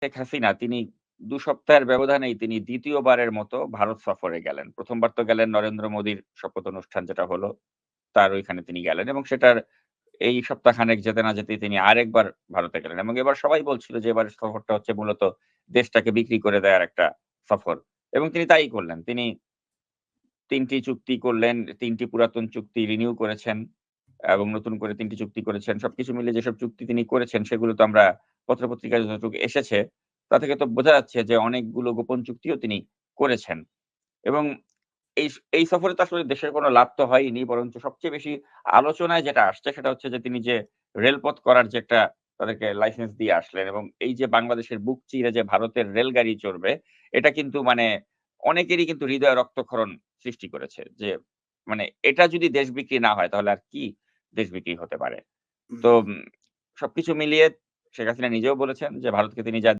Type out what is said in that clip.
শেখ হাসিনা তিনি ২ সপ্তাহের ব্যবধানেই তিনি ২য় বারের মতো ভারত সফরে গেলেন। ১ম বার তো গেলেন নরেন্দ্র মোদির শপথ অনুষ্ঠান যেটা হলো, তার ওইখানে তিনি গেলেন এবং সেটার এই সপ্তাহখানেক যেতে না যেতেই তিনি আরেকবার ভারতে গেলেন এবং এবার সবাই বলছিল যে এবারের সফরটা হচ্ছে মূলত দেশটাকে বিক্রি করে দেওয়ার একটা সফর এবং তিনি তাই করলেন। তিনি ৩ টি চুক্তি করলেন, ৩ টি পুরাতন চুক্তি রিনিউ করেছেন এবং নতুন করে ৩ টি চুক্তি করেছেন। সবকিছু মিলিয়ে যেসব চুক্তি তিনি করেছেন সেগুলো তো আমরা পত্র-পত্রিকায় যতটুকু এসেছে, তা থেকে তো বোঝা যাচ্ছে যে অনেকগুলো গোপন চুক্তিও তিনি করেছেন। এবং এই সফরে তো আসলে দেশের কোনো লাভ তো হয়নি। বরঞ্চ সবচেয়ে বেশি আলোচনায় যেটা আসছে সেটা হচ্ছে যে তিনি যে রেলপথ করার যে একটা তাদেরকে লাইসেন্স দিয়ে আসলেন এবং এই যে বাংলাদেশের বুক চিরে যে ভারতের রেলগাড়ি চড়বে, এটা কিন্তু মানে অনেকেরই কিন্তু হৃদয়ে রক্তক্ষরণ সৃষ্টি করেছে। যে মানে এটা যদি দেশ বিক্রি না হয় তাহলে আর কি দেশ বিক্রি হতে পারে? তো হুম। সবকিছু মিলিয়ে শেখ হাসিনা নিজেও বলেছেন যে ভারতকে তিনি যা